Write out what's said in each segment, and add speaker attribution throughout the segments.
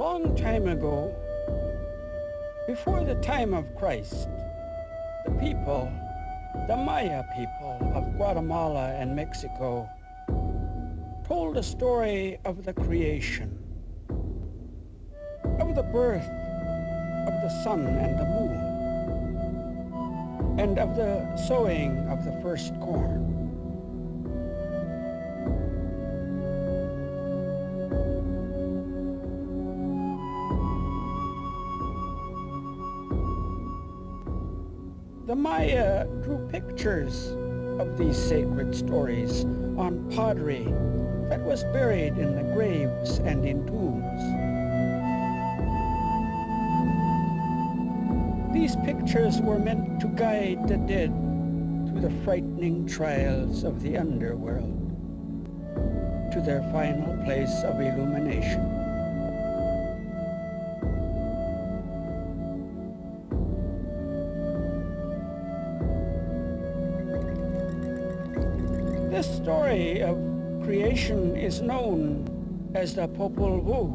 Speaker 1: long time ago, before the time of Christ, the people, the Maya people of Guatemala and Mexico, told a story of the creation, of the birth of the sun and the moon, and of the sowing of the first corn. The Maya drew pictures of these sacred stories on pottery that was buried in the graves and in tombs. These pictures were meant to guide the dead through the frightening trials of the underworld to their final place of illumination. This story of creation is known as the POPOL VUH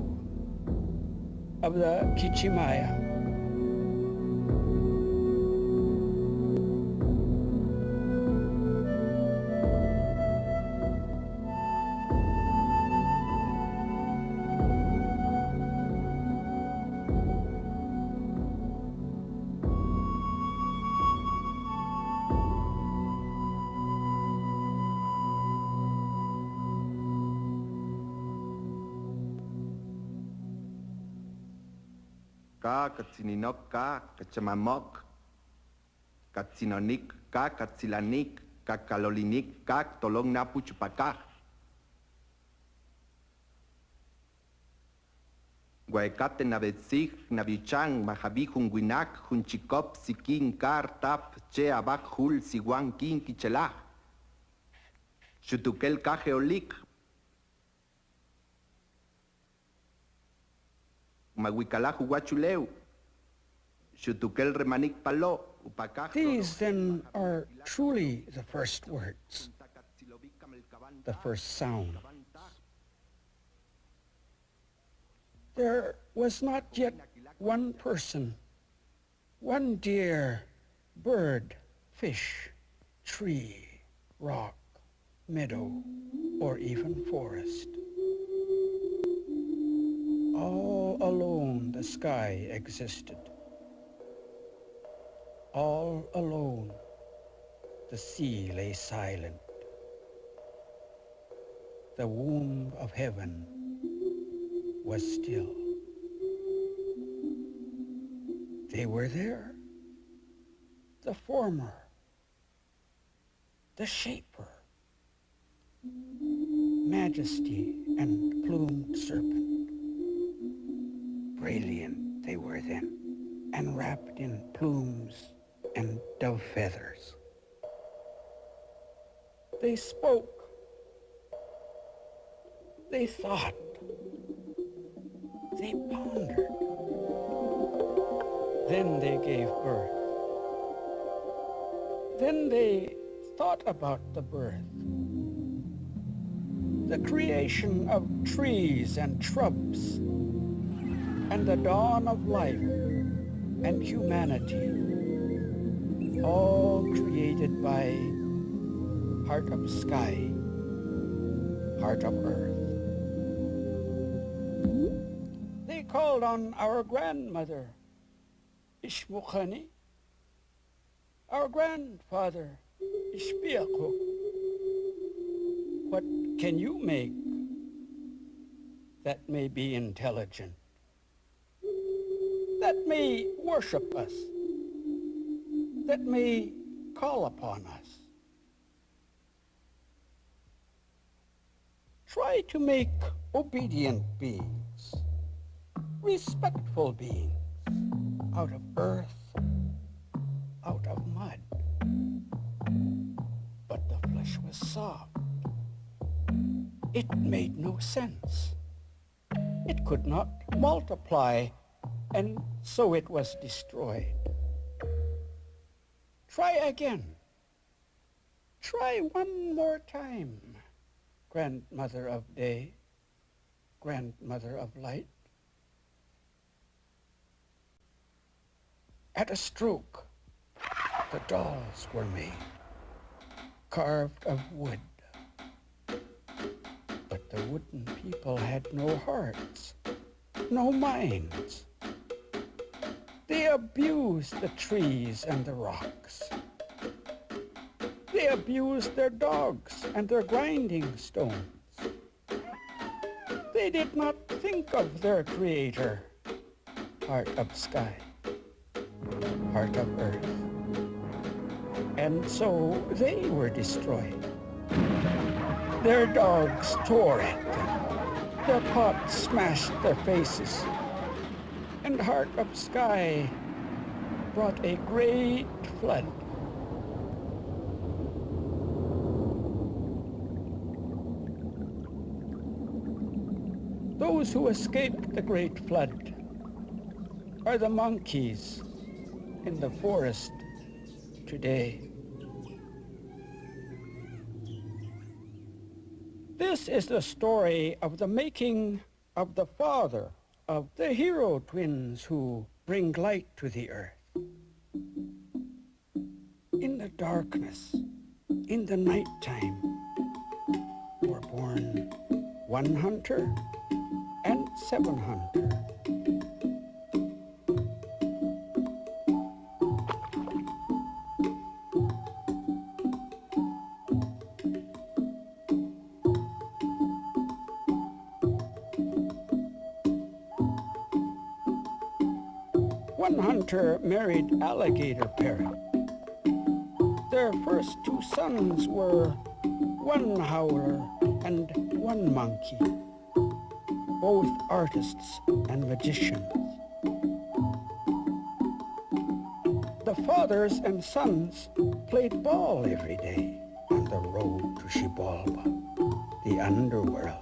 Speaker 1: of the Kichimaya.
Speaker 2: Ka katsinok ka kachamamok katsinonik ka katsilanik ka kalolinik ka tolong napu chupaka guaecate navetsig navichang mahabi hunguinak hunchikop sikin kar tap che abak hul siguan kin kichelaj chutukel ka geolik Maguicalajo Huachuleu, Chutukel Remanik Palo,
Speaker 1: These then are truly the first words, the first sounds. There was not yet one person, one deer, bird, fish, tree, rock, meadow, or even forest. All alone the sky existed. All alone the sea lay silent. The womb of heaven was still. They were there, the former, the shaper, majesty and plumed serpent. Brilliant they were then, and wrapped in plumes and dove feathers. They spoke. They thought. They pondered. Then they gave birth. Then they thought about the birth, the creation of trees and shrubs, and the dawn of life and humanity, all created by heart of sky, heart of earth. They called on our grandmother, Ishmukhani, our grandfather, Ishpiaqo. What can you make that may be intelligent, that may worship us, that may call upon us? Try to make obedient beings, respectful beings, out of earth, out of mud. But the flesh was soft. It made no sense. It could not multiply, and so it was destroyed. Try again. Try one more time, grandmother of day, grandmother of light. At a stroke, the dolls were made, carved of wood. But the wooden people had no hearts, no minds. They abused the trees and the rocks. They abused their dogs and their grinding stones. They did not think of their creator, heart of sky, heart of earth. And so they were destroyed. Their dogs tore at them. Their pots smashed their faces. And heart of sky brought a great flood. Those who escaped the great flood are the monkeys in the forest today. This is the story of the making of the father of the hero twins who bring light to the earth. In the darkness, in the nighttime, were born one hunter and seven hunter. One hunter married alligator parrot. Their first two sons were one howler and one monkey, both artists and magicians. The fathers and sons played ball every day on the road to Xibalba, the underworld.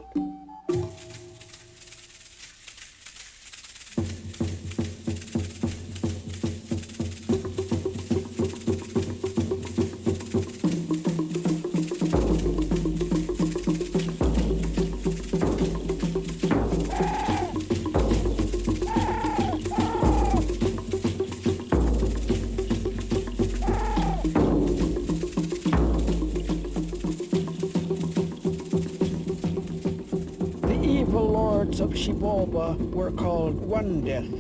Speaker 1: Of Xibalba were called One Death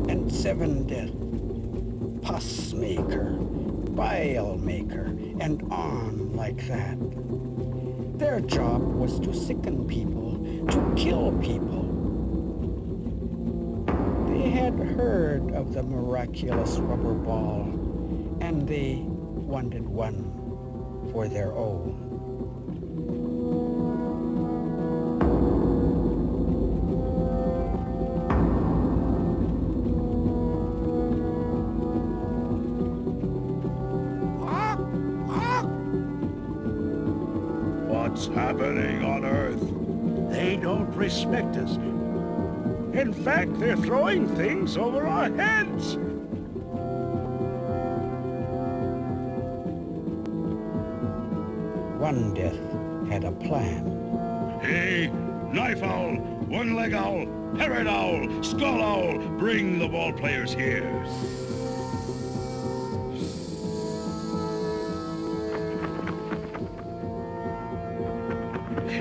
Speaker 1: and Seven Death, Pus Maker, Bile Maker, and on like that. Their job was to sicken people, to kill people. They had heard of the miraculous rubber ball, and they wanted one for their own.
Speaker 3: What's happening on Earth? They don't respect us. In fact, they're throwing things over our heads.
Speaker 1: One Death had a plan.
Speaker 3: Hey, knife owl, one-leg owl, parrot owl, skull owl, bring the ball players here.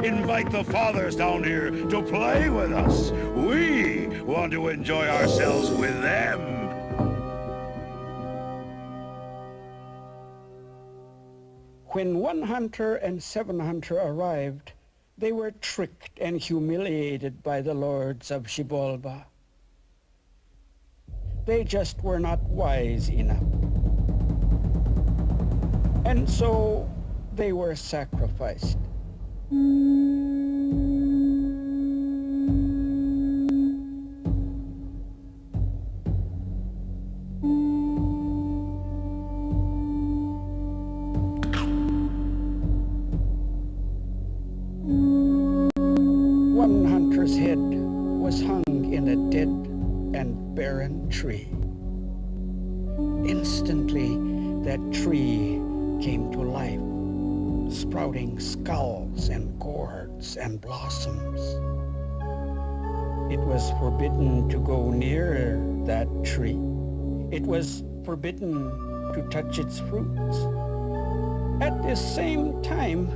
Speaker 3: Invite the fathers down here to play with us. We want to enjoy ourselves with them.
Speaker 1: When One Hunter and Seven Hunter arrived, they were tricked and humiliated by the lords of Xibalba. They just were not wise enough. And so they were sacrificed. One hunter's head was hung in a dead and barren tree. Instantly, that tree came to life, sprouting skulls and gourds and blossoms. It was forbidden to go near that tree. It was forbidden to touch its fruits. At this same time,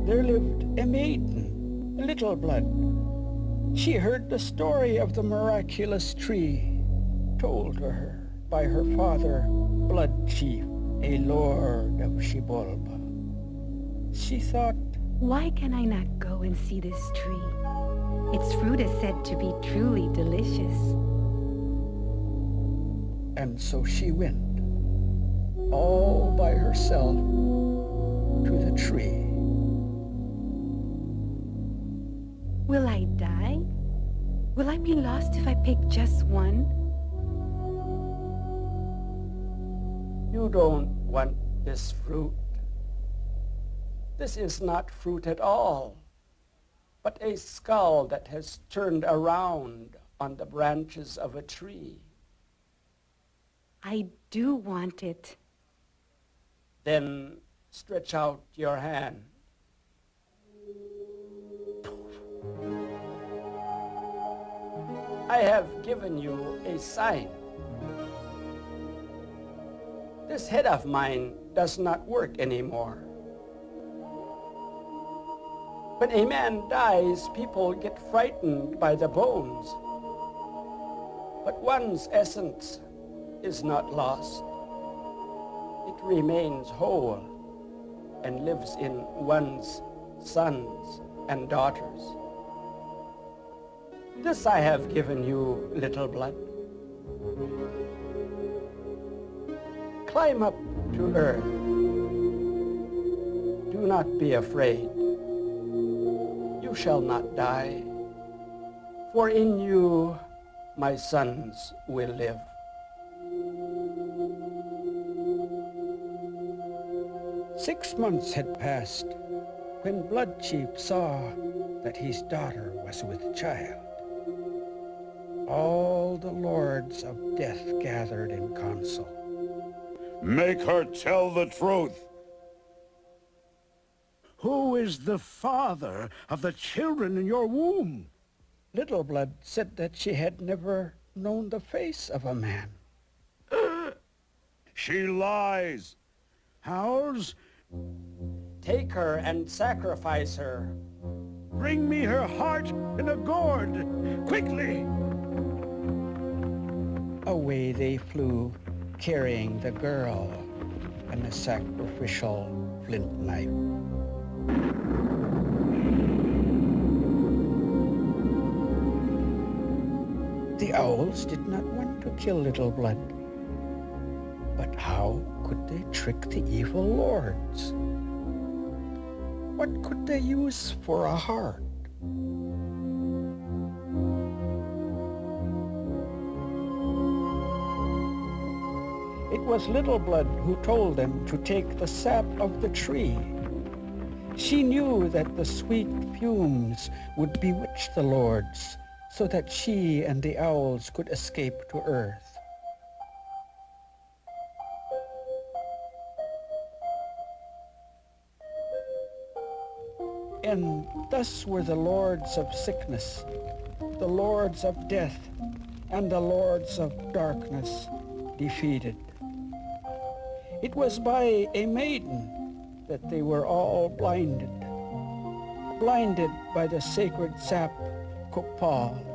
Speaker 1: there lived a maiden, Little Blood. She heard the story of the miraculous tree told to her by her father, Blood Chief, a lord of Xibalba. She thought,
Speaker 4: why can I not go and see this tree? Its fruit is said to be truly delicious.
Speaker 1: and so she went, all by herself, to the tree.
Speaker 4: Will I die? Will I be lost if I pick just one?
Speaker 1: You don't want this fruit. This is not fruit at all, but a skull that has turned around on the branches of a tree.
Speaker 4: I do want it.
Speaker 1: Then stretch out your hand. I have given you a sign. This head of mine does not work anymore. When a man dies, people get frightened by the bones. But one's essence is not lost. It remains whole and lives in one's sons and daughters. This I have given you, Little Blood. Climb up to earth. Do not be afraid. You shall not die, for in you my sons will live. Six months had passed when Blood Chief saw that his daughter was with child. All the lords of death gathered in council.
Speaker 3: Make her tell the truth. Who is the father of the children in your womb?
Speaker 1: Little Blood said that she had never known the face of a man.
Speaker 3: She lies. Ours?
Speaker 1: Take her and sacrifice her.
Speaker 3: Bring me her heart in a gourd, quickly!
Speaker 1: Away they flew, carrying the girl and a sacrificial flint knife. The owls did not want to kill Little Blood. But how could they trick the evil lords? What could they use for a heart? It was Little Blood who told them to take the sap of the tree. She knew that the sweet fumes would bewitch the lords, so that she and the owls could escape to earth. And thus were the lords of sickness, the lords of death, and the lords of darkness defeated. It was by a maiden that they were all blinded by the sacred sap POPOL.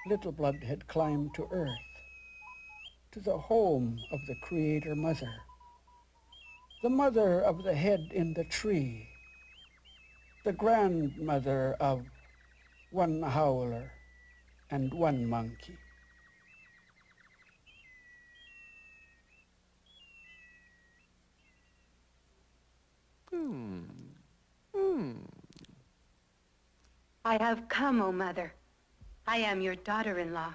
Speaker 1: Little Blood had climbed to earth, to the home of the Creator Mother, the mother of the head in the tree, the grandmother of one howler and one monkey.
Speaker 4: I have come, O mother. I am your daughter-in-law.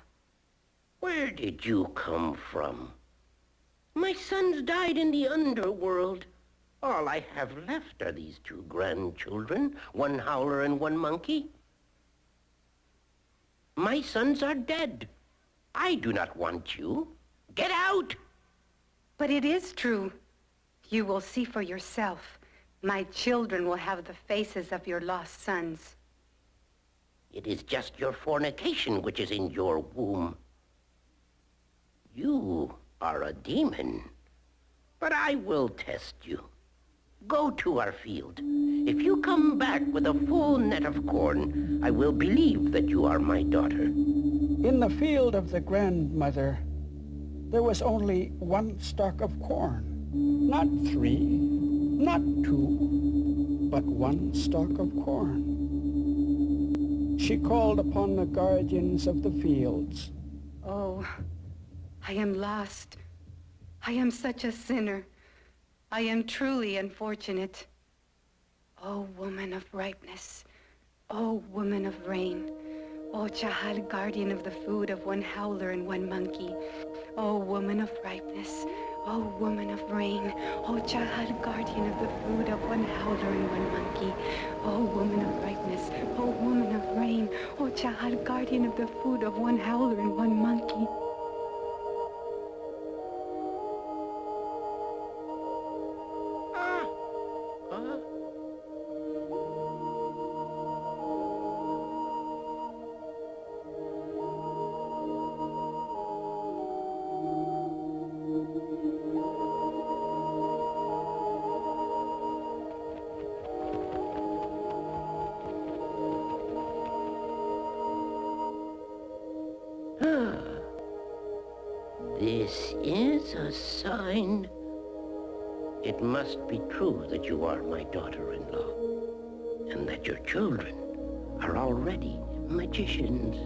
Speaker 5: Where did you come from? My sons died in the underworld. All I have left are these two grandchildren, one howler and one monkey. My sons are dead. I do not want you. Get out!
Speaker 4: But it is true. You will see for yourself. My children will have the faces of your lost sons.
Speaker 5: It is just your fornication which is in your womb. You are a demon, but I will test you. Go to our field. If you come back with a full net of corn, I will believe that you are my daughter.
Speaker 1: In the field of the grandmother, there was only one stalk of corn. Not 3, not 2, but one stalk of corn. She called upon the guardians of the fields.
Speaker 4: Oh, I am lost. I am such a sinner. I am truly unfortunate. Oh, woman of ripeness. Oh, woman of rain. Oh, Chahal, guardian of the food of one howler and one monkey. Oh, woman of ripeness. Oh, woman of rain. Oh, Chahal, guardian of the food of one howler and one monkey. Oh, woman of ripeness. Oh, woman of rain. Oh, Chahal, guardian of the food of one howler and one monkey.
Speaker 5: This is a sign. It must be true that you are my daughter-in-law, and that your children are already magicians.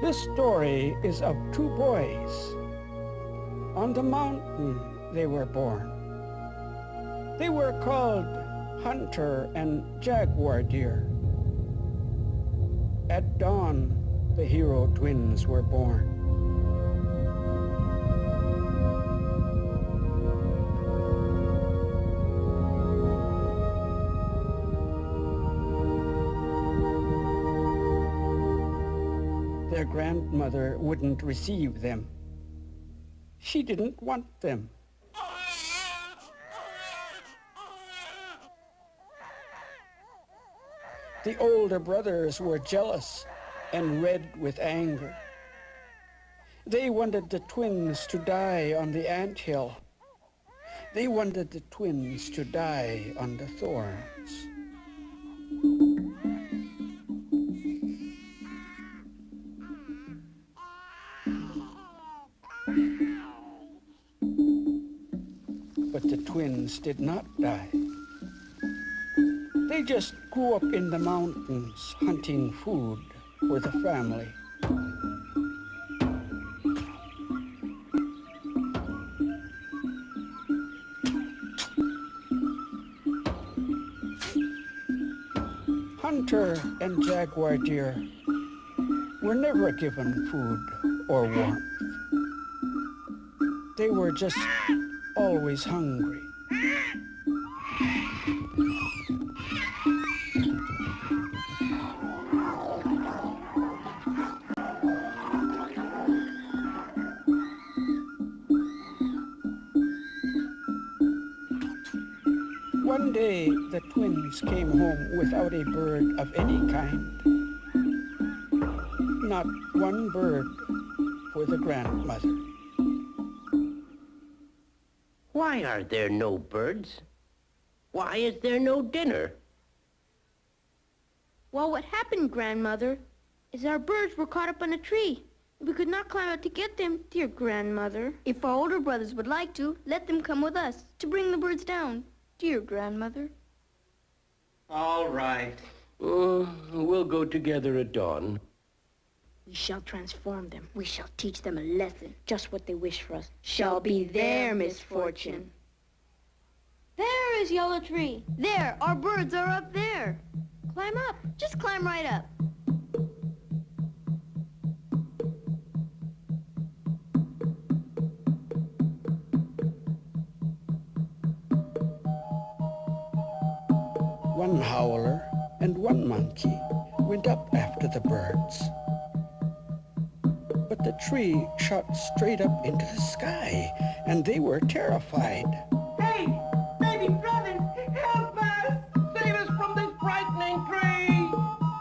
Speaker 1: This story is of 2 boys. On the mountain they were born. They were called Hunter and Jaguar Deer. At dawn, the hero twins were born. Their grandmother wouldn't receive them. She didn't want them. The older brothers were jealous and red with anger. They wanted the twins to die on the anthill. They wanted the twins to die on the thorns. But the twins did not die. They just grew up in the mountains hunting food for the family. Hunter and Jaguar Deer were never given food or warmth. They were just always hungry. One day, the twins came home without a bird of any kind. Not one bird for the grandmother.
Speaker 5: Why are there no birds? Why is there no dinner?
Speaker 6: Well, what happened, Grandmother, is our birds were caught up on a tree. We could not climb up to get them, dear Grandmother. If our older brothers would like to, let them come with us to bring the birds down, dear Grandmother.
Speaker 7: All right.
Speaker 5: We'll go together at dawn.
Speaker 6: We shall transform them.
Speaker 7: We shall teach them a lesson.
Speaker 6: Just what they wish for us
Speaker 7: Shall be their misfortune.
Speaker 6: There is Yellow Tree.
Speaker 7: There, our birds are up there.
Speaker 6: Climb up.
Speaker 7: Just climb right up.
Speaker 1: One howler and one monkey went up after the birds. But the tree shot straight up into the sky, and they were terrified.
Speaker 8: Hey! Baby Drummond! Help us! Save us from this frightening tree!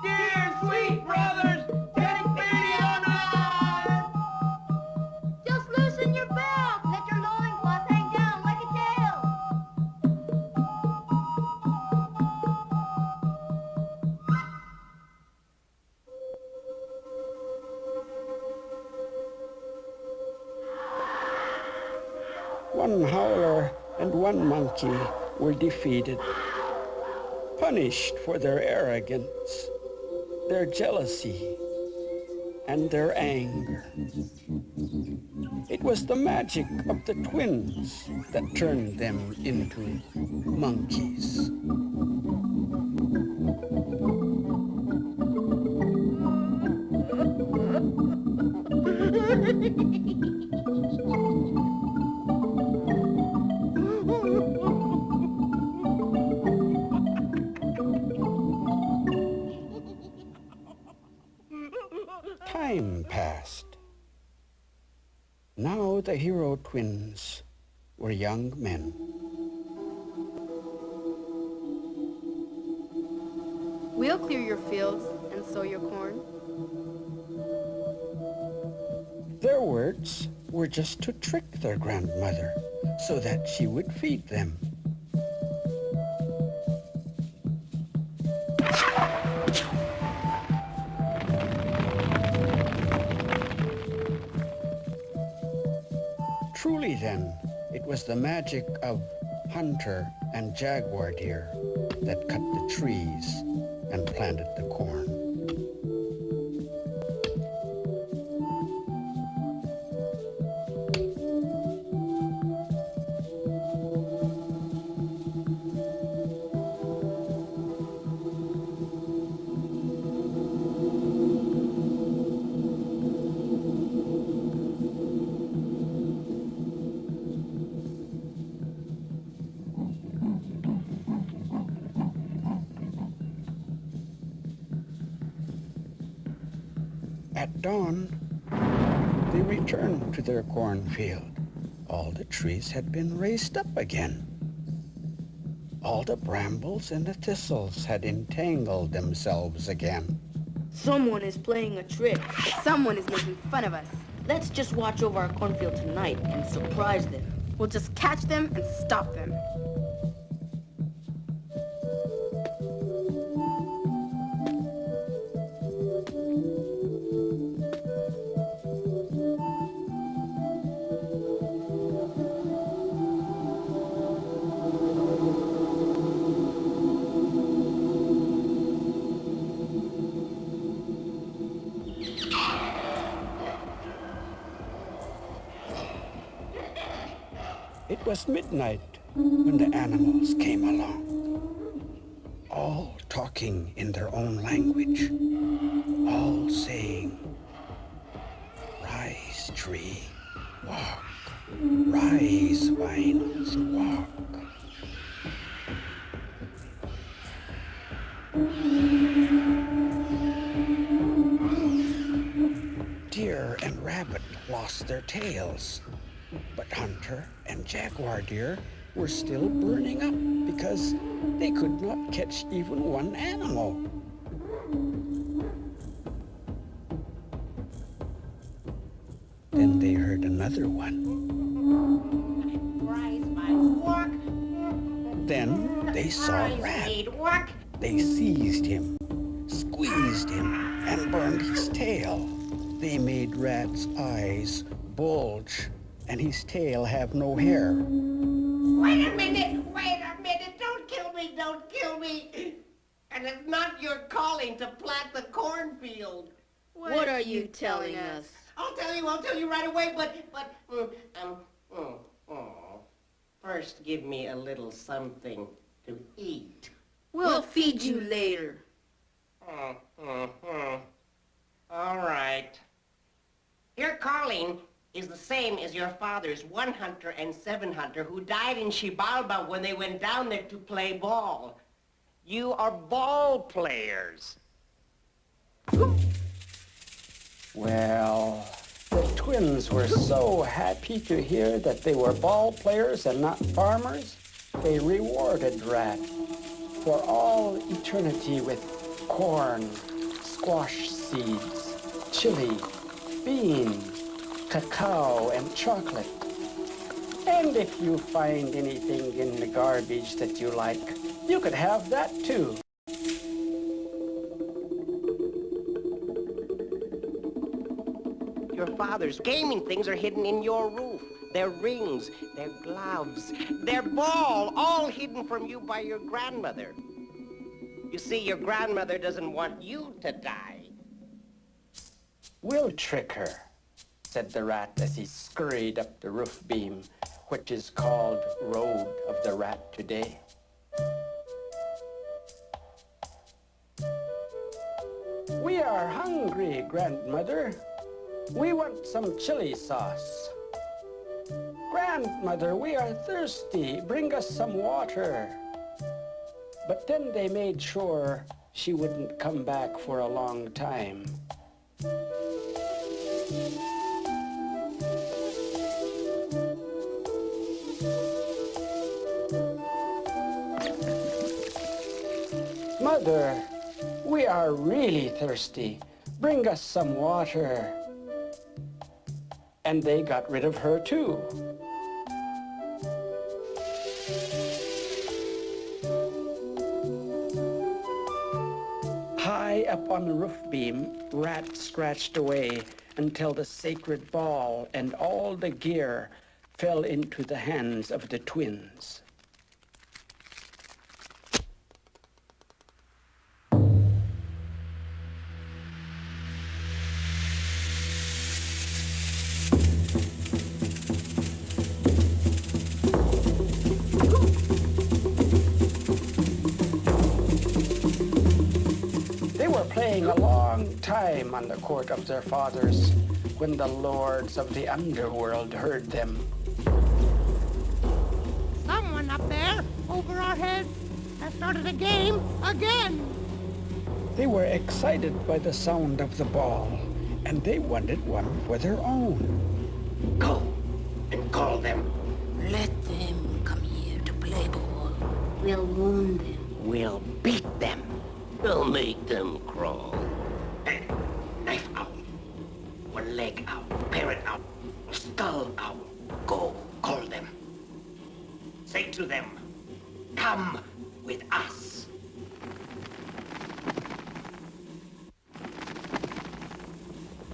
Speaker 8: Dear, sweet brothers! Take pity on us!
Speaker 7: Just loosen your belt. Let your loincloth hang down like a tail.
Speaker 1: One howler and one monkey were defeated, punished for their arrogance, their jealousy, and their anger. It was the magic of the twins that turned them into monkeys. Time passed. Now the hero twins were young men.
Speaker 9: We'll clear your fields and sow your corn.
Speaker 1: Their words were just to trick their grandmother so that she would feed them. Truly then, it was the magic of hunter and jaguar deer that cut the trees and planted the corn. At dawn, they returned to their cornfield. All the trees had been raised up again. All the brambles and the thistles had entangled themselves again.
Speaker 6: Someone is playing a trick.
Speaker 9: Someone is making fun of us.
Speaker 6: Let's just watch over our cornfield tonight and surprise them.
Speaker 9: We'll just catch them and stop them.
Speaker 1: It was midnight when the animals came along, all talking in their own language, all saying, "Rise, tree, walk. Rise, vines, walk." Deer and rabbit lost their tails, but hunter and jaguar deer were still burning up because they could not catch even one animal. Then they heard another one.
Speaker 8: Rise, vines, walk.
Speaker 1: Then they saw Rat.
Speaker 8: Walk.
Speaker 1: They seized him, squeezed him, and burned his tail. They made Rat's eyes bulge and his tail have no hair.
Speaker 8: Wait a minute. Don't kill me. And it's not your calling to plant the cornfield.
Speaker 9: What are you telling us?
Speaker 5: I'll tell you right away, but, first give me a little something to eat.
Speaker 9: We'll feed you later.
Speaker 5: All right. Your calling is the same as your father's 1 hunter and 7 hunter who died in Xibalba when they went down there to play ball. You are ball players.
Speaker 1: Well, the twins were so happy to hear that they were ball players and not farmers, they rewarded Rat for all eternity with corn, squash seeds, chili, beans, cacao, and chocolate. And if you find anything in the garbage that you like, you could have that too.
Speaker 5: Your father's gaming things are hidden in your roof. Their rings, their gloves, their ball, all hidden from you by your grandmother. You see, your grandmother doesn't want you to die.
Speaker 1: We'll trick her, said the Rat as he scurried up the roof beam, which is called Road of the Rat today. We are hungry, Grandmother. We want some chili sauce. Grandmother, we are thirsty. Bring us some water. But then they made sure she wouldn't come back for a long time. Mother, we are really thirsty. Bring us some water. And they got rid of her too. High up on the roof beam, Rat scratched away until the sacred ball and all the gear fell into the hands of the twins. Playing a long time on the court of their fathers when the lords of the underworld heard them.
Speaker 10: Someone up there, over our heads, has started a game again.
Speaker 1: They were excited by the sound of the ball, and they wanted one for their own.
Speaker 5: Go and call them.
Speaker 11: Let them come here to play ball. We'll wound them.
Speaker 5: We'll beat them.
Speaker 11: We'll make them crawl.
Speaker 5: Hey, knife out. One leg out. Parrot out. Skull out. Go call them. Say to them, come with us.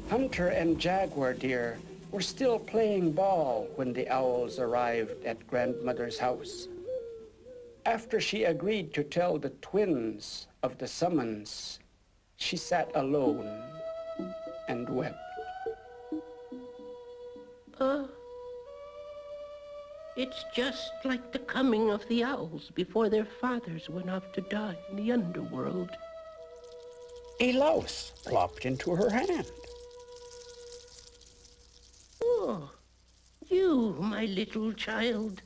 Speaker 1: Hunter and Jaguar Deer were still playing ball when the owls arrived at Grandmother's house. After she agreed to tell the twins of the summons, she sat alone and wept.
Speaker 5: It's just like the coming of the owls before their fathers went off to die in the underworld.
Speaker 1: A louse plopped into her hand.
Speaker 5: Oh, you, my little child.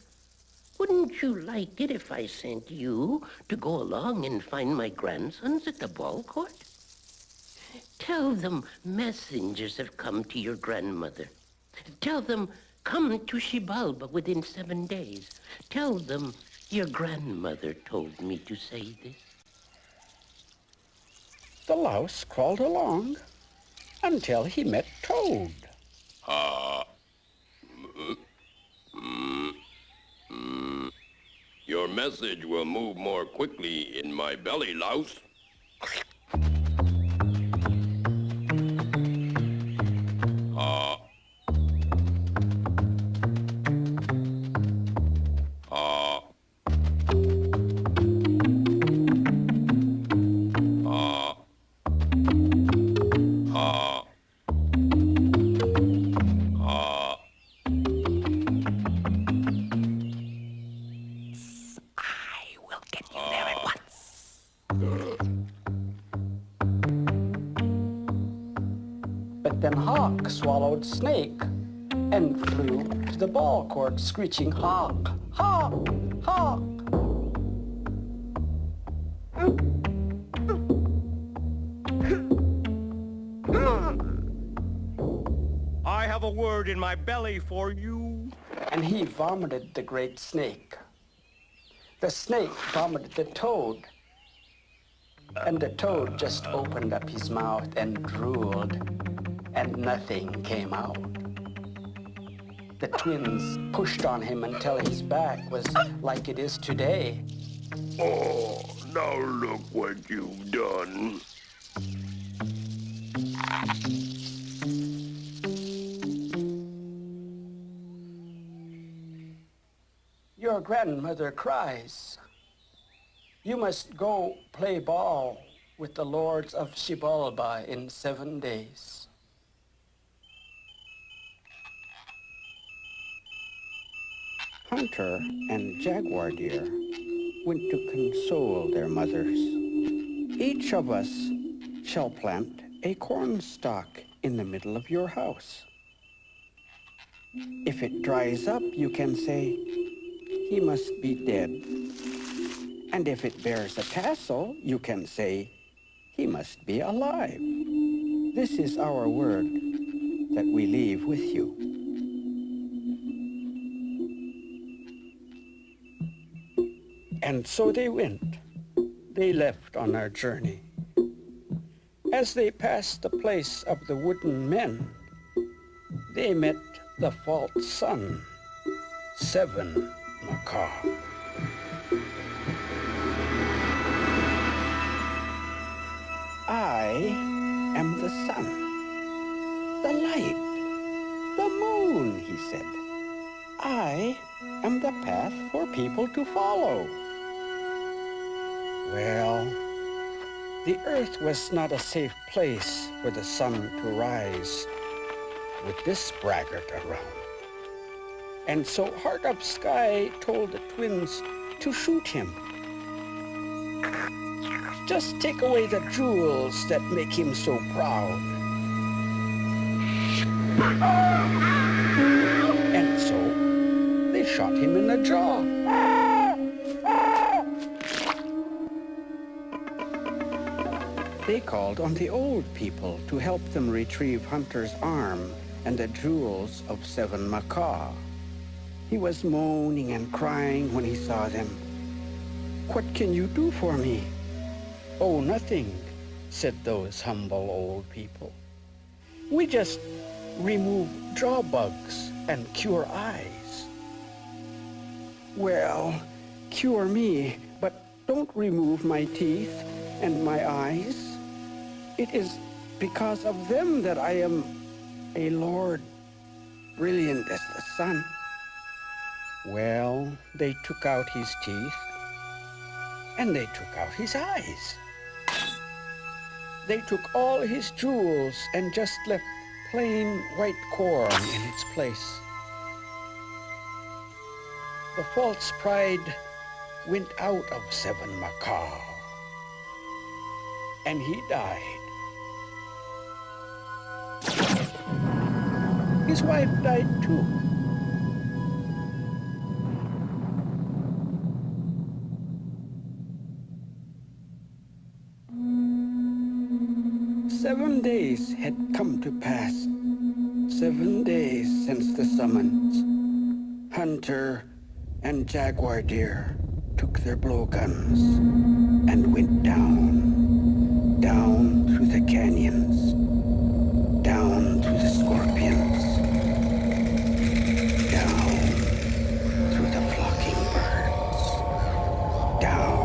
Speaker 5: Wouldn't you like it if I sent you to go along and find my grandsons at the ball court? Tell them messengers have come to your grandmother. Tell them come to Xibalba within 7 days. Tell them your grandmother told me to say this.
Speaker 1: The louse crawled along until he met Toad.
Speaker 12: Your message will move more quickly in my belly, louse.
Speaker 1: hawk swallowed snake and flew to the ball court screeching, "Hawk, hawk, hawk."
Speaker 3: I have a word in my belly for you.
Speaker 1: And he vomited the great snake. The snake vomited the toad. And the toad just opened up his mouth and drooled, and nothing came out. The twins pushed on him until his back was like it is today.
Speaker 12: Oh, now look what you've done.
Speaker 1: Your grandmother cries. You must go play ball with the lords of Xibalba in 7 days. Hunter and Jaguar Deer went to console their mothers. Each of us shall plant a cornstalk in the middle of your house. If it dries up, you can say, he must be dead. And if it bears a tassel, you can say, he must be alive. This is our word that we leave with you. And so they went. They left on their journey. As they passed the place of the wooden men, they met the false sun, 7 macaw. I am the sun, the light, the moon, he said. I am the path for people to follow. Well, the earth was not a safe place for the sun to rise with this braggart around. And so Heart Up Sky told the twins to shoot him. Just take away the jewels that make him so proud. And so they shot him in the jaw. They called on the old people to help them retrieve Hunter's arm and the jewels of 7 macaw. He was moaning and crying when he saw them. "What can you do for me?" "Oh, nothing," said those humble old people. "We just remove jaw bugs and cure eyes." "Well, cure me, but don't remove my teeth and my eyes. It is because of them that I am a lord, brilliant as the sun." Well, they took out his teeth, and they took out his eyes. They took all his jewels and just left plain white corn in its place. The false pride went out of 7 macaw, and he died. His wife died too. Seven days had come to pass, 7 days since the summons. Hunter and Jaguar Deer took their blowguns and went down, down through the canyons, down through the scorpions, down through the flocking birds, down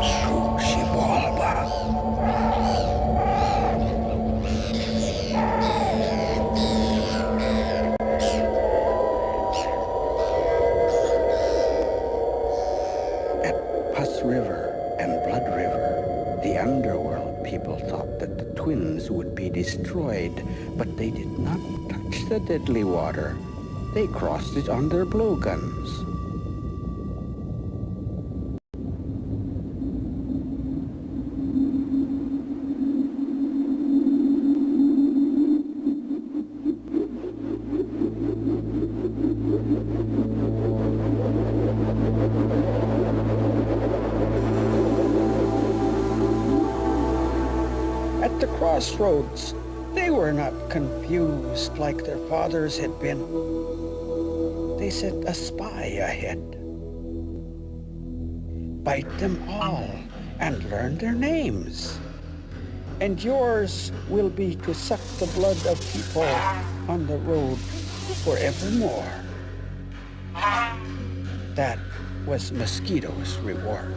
Speaker 1: through Xibalba. River and Blood River, the underworld people thought that the twins would be destroyed, but they did not touch the deadly water. They crossed it on their blowguns. crossroads, they were not confused like their fathers had been. They set a spy ahead. Bite them all and learn their names. And yours will be to suck the blood of people on the road forevermore. That was Mosquito's reward.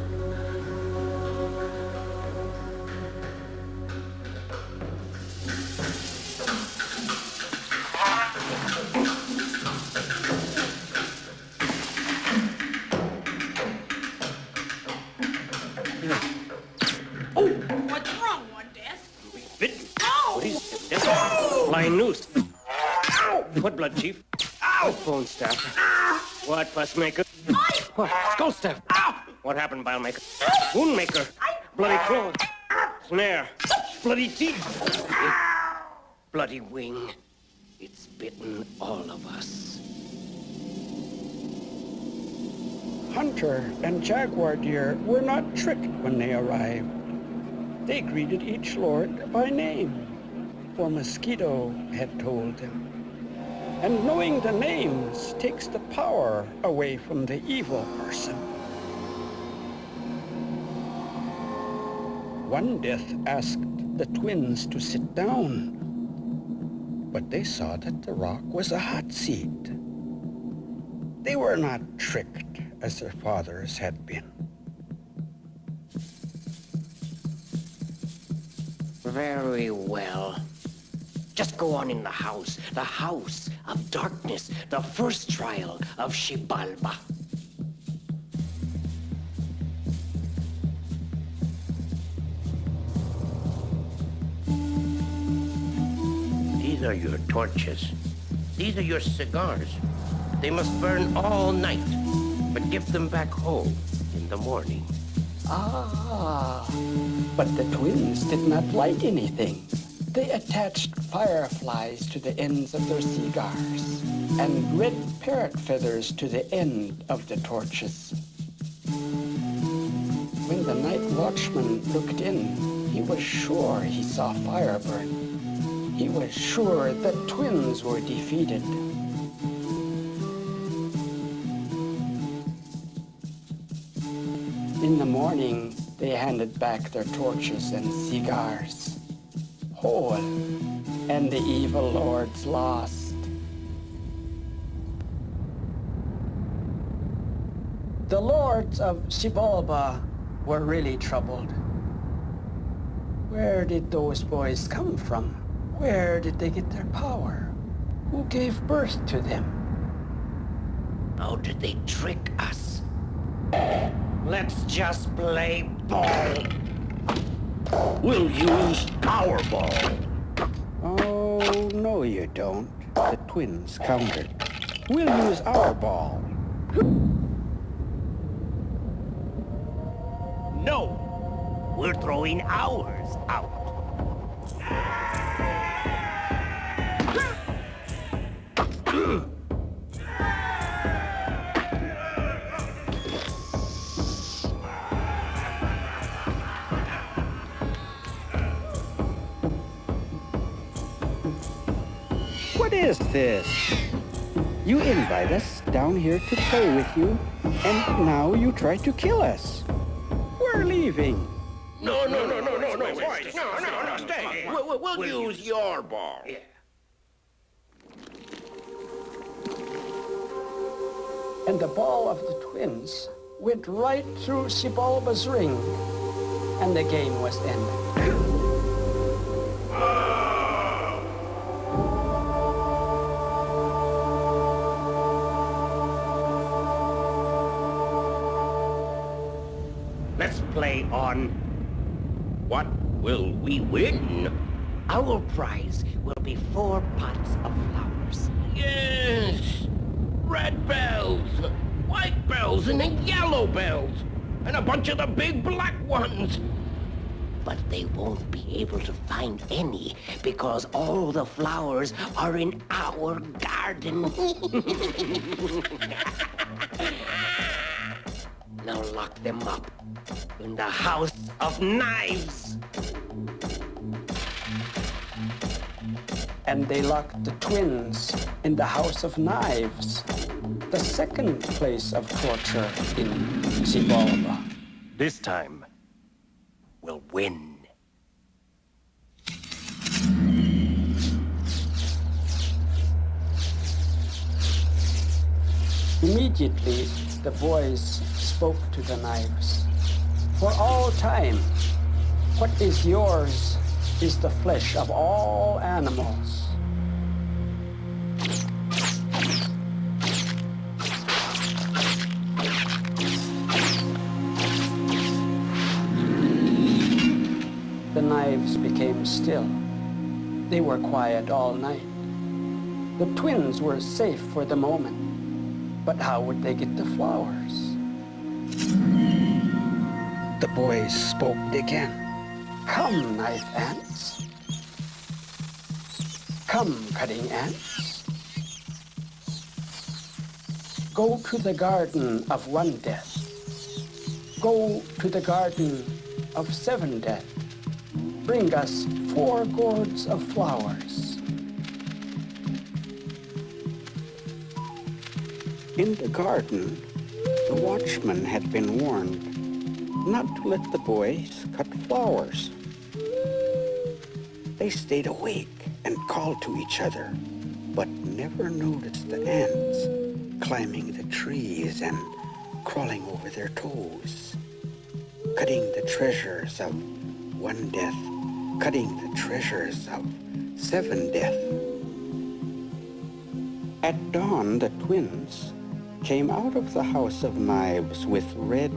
Speaker 10: What's wrong, One Death?
Speaker 5: Bitten.
Speaker 10: Ow!
Speaker 5: What is it? That's a flying noose. Ow! What blood, Chief? Ow! Bone staff. What, fussmaker? What? Skull staff. Ow! What happened, Bilemaker? Wound maker. Bloody claw. Snare. Bloody teeth. Bloody wing. It's bitten all of us.
Speaker 1: Hunter and jaguar deer were not tricked when they arrived. They greeted each lord by name, for Mosquito had told them. And knowing the names takes the power away from the evil person. One Death asked the twins to sit down, but they saw that the rock was a hot seat. They were not tricked as their fathers had been.
Speaker 5: Very well. Just go on in the house of darkness, the first trial of Xibalba. These are your torches. These are your cigars. They must burn all night, but give them back home in the morning.
Speaker 1: Ah, but the twins did not light anything. They attached fireflies to the ends of their cigars and red parrot feathers to the end of the torches. When the night watchman looked in, he was sure he saw fire burn. He was sure the twins were defeated. In the morning, they handed back their torches and cigars, whole, and the evil lords lost. The lords of Xibalba were really troubled. Where did those boys come from? Where did they get their power? Who gave birth to them?
Speaker 5: How did they trick us? Let's just play ball.
Speaker 12: We'll use our ball.
Speaker 1: Oh, no you don't. The twins countered. We'll use our ball.
Speaker 5: No, we're throwing ours out.
Speaker 1: What is this? You invite us down here to play with you, and now you try to kill us. We're leaving.
Speaker 12: No, stay. We'll use your ball.
Speaker 5: Yeah.
Speaker 1: And the ball of the twins went right through Xibalba's ring, and the game was ended.
Speaker 5: Let's play on what will we win? Our prize will be 4 pots of flowers.
Speaker 12: Yes! Red bells, white bells, and then yellow bells, and a bunch of the big black ones.
Speaker 5: But they won't be able to find any because all the flowers are in our garden. Now lock them up in the house of knives.
Speaker 1: and they locked the twins in the House of Knives, the second place of torture in Xibalba.
Speaker 13: This time, we'll win.
Speaker 1: Immediately, the boys spoke to the knives. For all time, what is yours is the flesh of all animals. The knives became still. They were quiet all night. The twins were safe for the moment. But how would they get the flowers? The boys spoke again. Come, knife ants. Come, cutting ants. Go to the garden of one death. Go to the garden of 7 death. Bring us 4 gourds of flowers. In the garden, the watchman had been warned not to let the boys cut flowers. They stayed awake and called to each other, but never noticed the ants climbing the trees and crawling over their toes, cutting the treasures of 1 death, cutting the treasures of 7 death. At dawn, the twins came out of the House of Knives with red,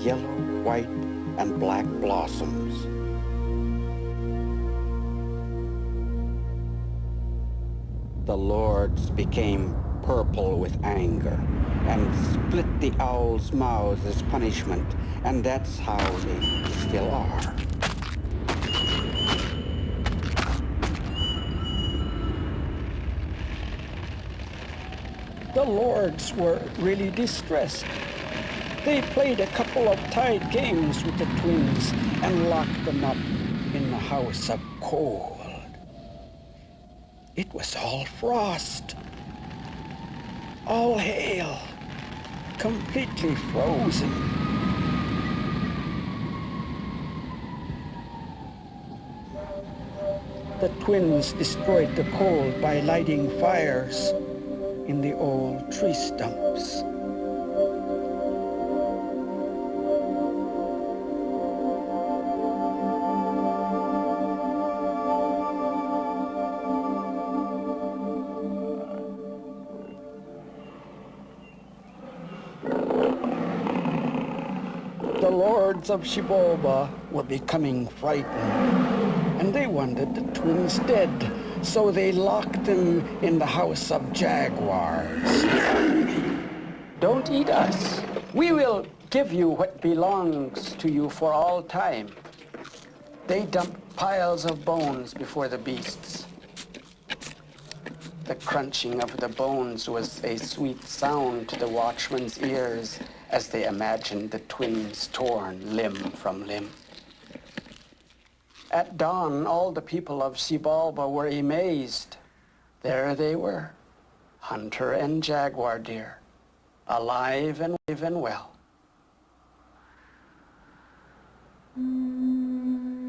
Speaker 1: yellow, white, and black blossoms. The lords became purple with anger and split the owls' mouths as punishment, and that's how they still are. The lords were really distressed. They played a couple of tied games with the twins and locked them up in the House of Cold. It was all frost, all hail, completely frozen. The twins destroyed the cold by lighting fires in the old tree stumps. The lords of Xibalba were becoming frightened, and they wanted the twins dead, so they locked them in the House of Jaguars. Don't eat us. We will give you what belongs to you for all time. They dumped piles of bones before the beasts. The crunching of the bones was a sweet sound to the watchmen's ears as they imagined the twins torn limb from limb. At dawn, all the people of Xibalba were amazed. There they were, hunter and jaguar deer, alive and well.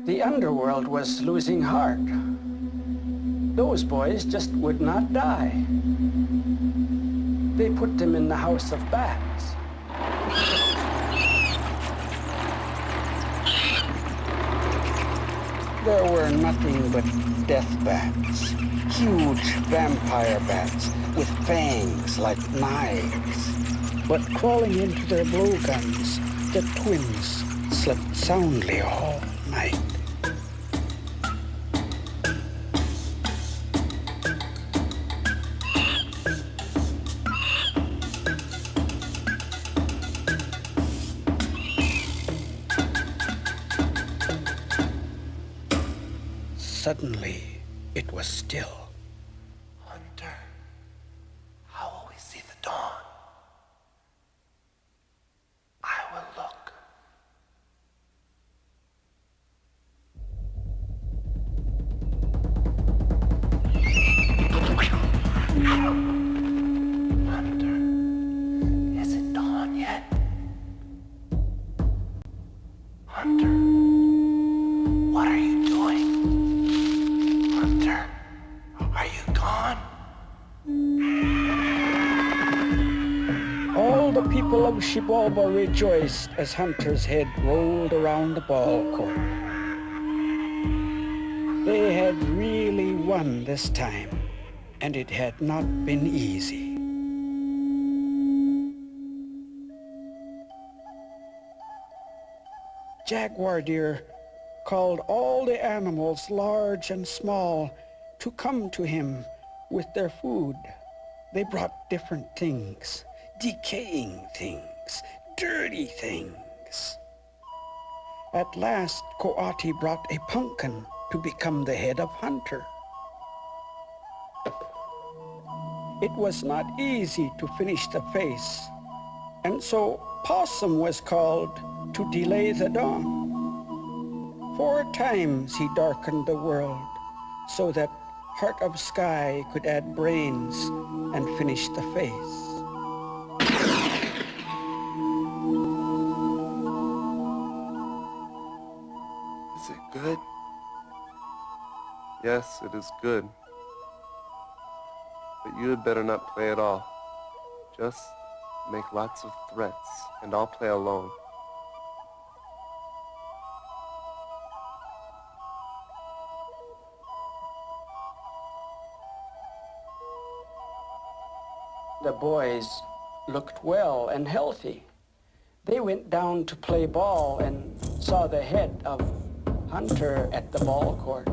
Speaker 1: The underworld was losing heart. Those boys just would not die. They put them in the House of Bats. There were nothing but death bats, huge vampire bats with fangs like knives. But crawling into their blowguns, the twins slept soundly all night. Suddenly, it was still.
Speaker 13: Hunter, how will we see the dawn? I will look.
Speaker 1: people of Xibalba rejoiced as Hunter's head rolled around the ball court. They had really won this time, and it had not been easy. Jaguar Deer called all the animals, large and small, to come to him with their food. They brought different things, decaying things, dirty things. At last, Coati brought a pumpkin to become the head of Hunter. It was not easy to finish the face, and so Possum was called to delay the dawn. 4 times he darkened the world so that Heart of Sky could add brains and finish the face.
Speaker 14: Is it good? Yes, it is good. But you had better not play at all. Just make lots of threats, and I'll play alone.
Speaker 1: The boys looked well and healthy. They went down to play ball and saw the head of Hunter at the ball court.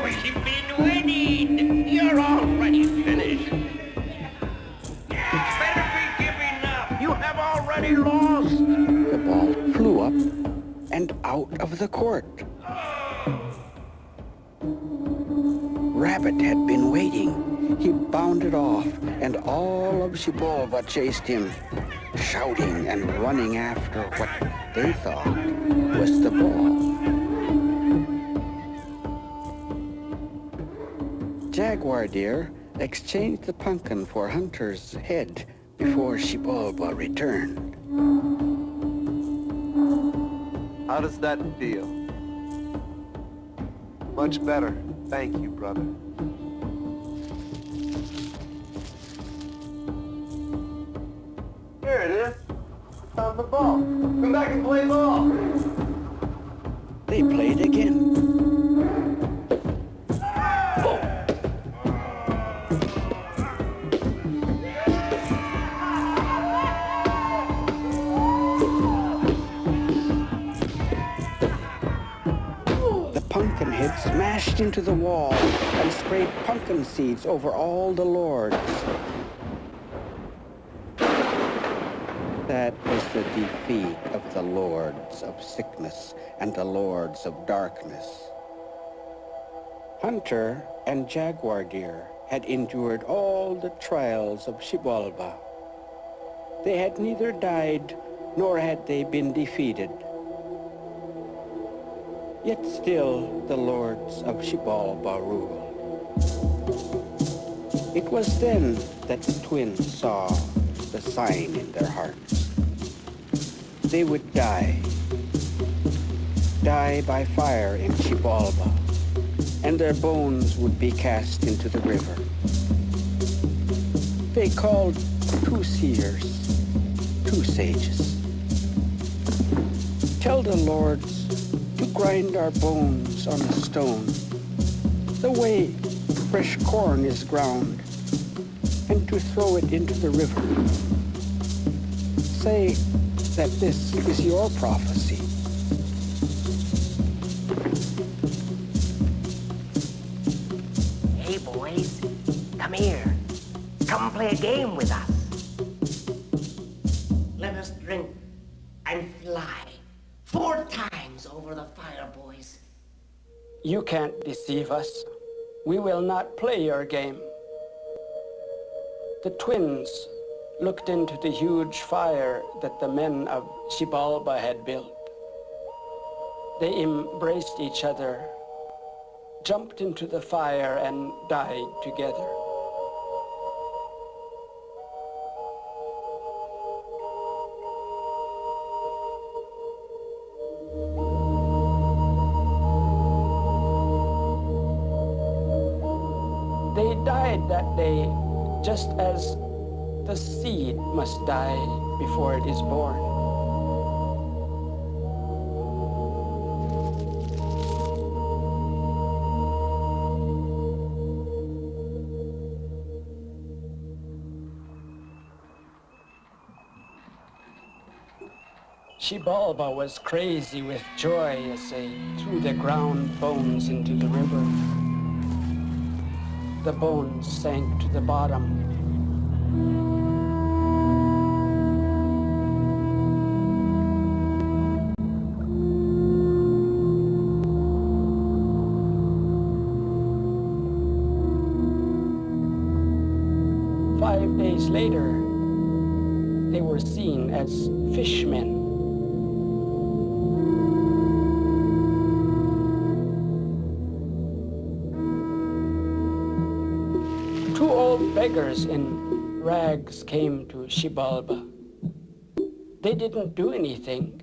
Speaker 12: We've been winning! You're already finished. Better be giving up! You have already lost!
Speaker 1: The ball flew up and out of the court. Rabbit had been waiting. He bounded off, and all of Xibalba chased him, shouting and running after what they thought was the ball. Jaguar Deer exchanged the pumpkin for Hunter's head before Xibalba returned.
Speaker 14: How does that feel? Much better. Thank you, brother. Here it is. Time for ball. Come back and play ball.
Speaker 1: They played again. Pumpkin head smashed into the wall and sprayed pumpkin seeds over all the lords. That was the defeat of the lords of sickness and the lords of darkness. Hunter and Jaguar Deer had endured all the trials of Xibalba. They had neither died nor had they been defeated. Yet still the lords of Xibalba ruled. It was then that the twins saw the sign in their hearts. They would die by fire in Xibalba, and their bones would be cast into the river. They called 2 seers, 2 sages. Tell the lords to grind our bones on a stone, the way fresh corn is ground, and to throw it into the river. Say that this is your prophecy.
Speaker 5: Hey, boys, come here. Come play a game with us. Let us drink and fly 4 times over the fire, boys.
Speaker 1: You can't deceive us. We will not play your game. The twins looked into the huge fire that the men of Xibalba had built. They embraced each other, jumped into the fire, and died together. died that day, just as the seed must die before it is born. Xibalba was crazy with joy as they threw the ground bones into the river. The bones sank to the bottom. Five days later, they were seen as fishmen. Two old beggars in rags came to Xibalba. They didn't do anything.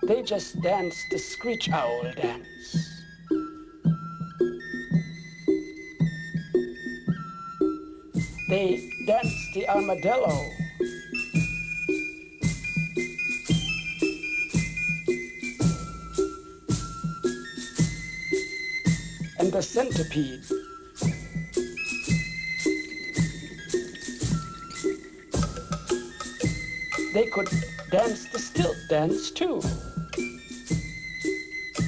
Speaker 1: They just danced the screech owl dance. They danced the armadillo. And the centipede. They could dance the stilt dance too.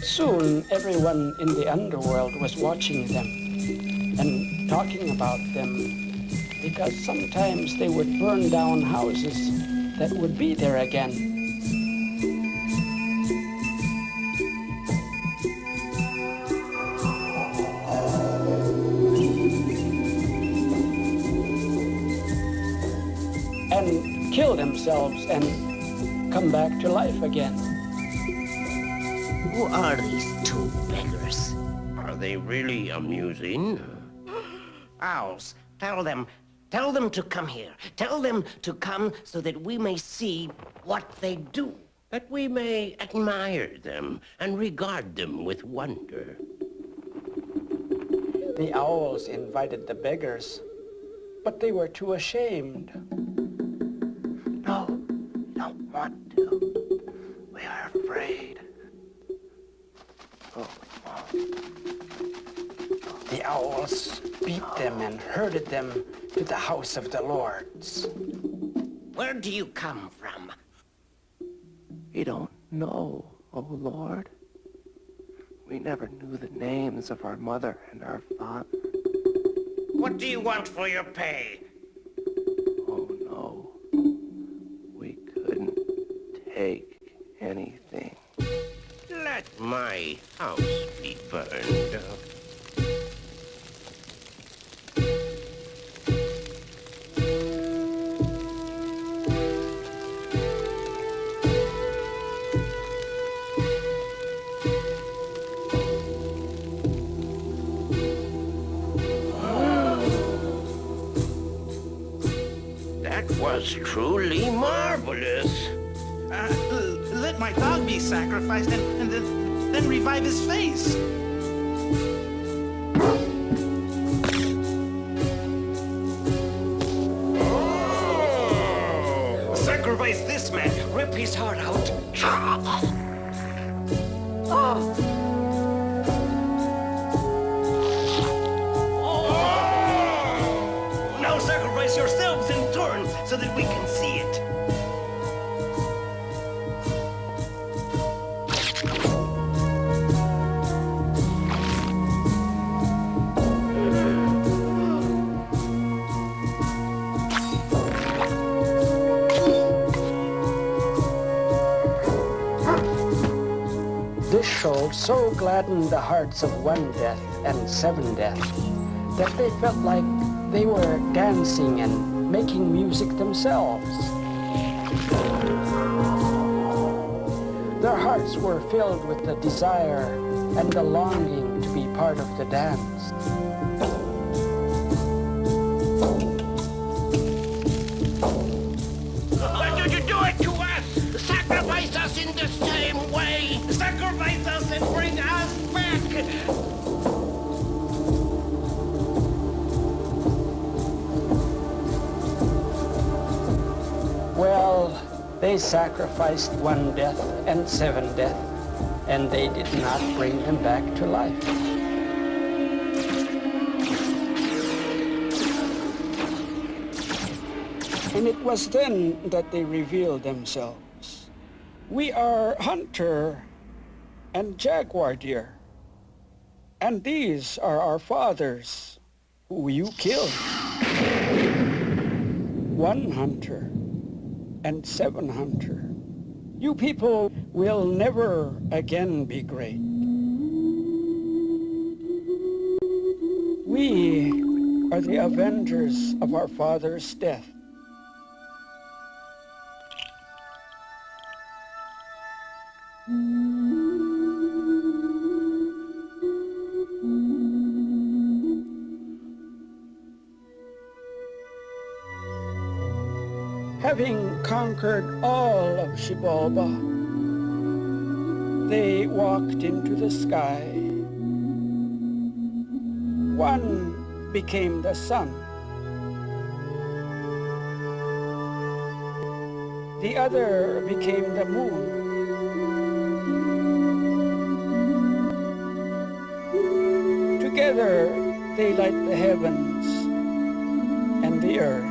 Speaker 1: Soon everyone in the underworld was watching them and talking about them, because sometimes they would burn down houses that would be there again. And kill themselves and come back to life again.
Speaker 5: Who are these two beggars? Are they really amusing? Owls, tell them to come here. Tell them to come so that we may see what they do. That we may admire them and regard them with wonder.
Speaker 1: The owls invited the beggars, but they were too ashamed.
Speaker 13: No, we don't want to. We are afraid. Oh,
Speaker 1: The owls beat them and herded them to the house of the lords.
Speaker 5: Where do you come from?
Speaker 13: we don't know, O Lord. We never knew the names of our mother and our father.
Speaker 5: What do you want for your pay?
Speaker 13: Oh no, we couldn't take anything.
Speaker 5: Let my house be burned. That was truly marvelous.
Speaker 15: Let my dog be sacrificed and then revive his face.
Speaker 5: Sacrifice this man. Rip his heart out. Now sacrifice yourselves in turn so that we can see it.
Speaker 1: This show so gladdened the hearts of one death and seven deaths that they felt like they were dancing and making music themselves. Their hearts were filled with the desire and the longing to be part of the dance.
Speaker 12: Why did you do it to us? Sacrifice us in the same way!
Speaker 15: Sacrifice us and bring us back!
Speaker 1: They sacrificed 1 death and 7 death, and they did not bring them back to life. And it was then that they revealed themselves. We are hunter and jaguar deer, and these are our fathers who you killed. 1 hunter and 7 hunter. You people will never again be great. We are the avengers of our father's death. Having conquered all of Xibalba, they walked into the sky. One became the sun. The other became the moon. Together they light the heavens and the earth.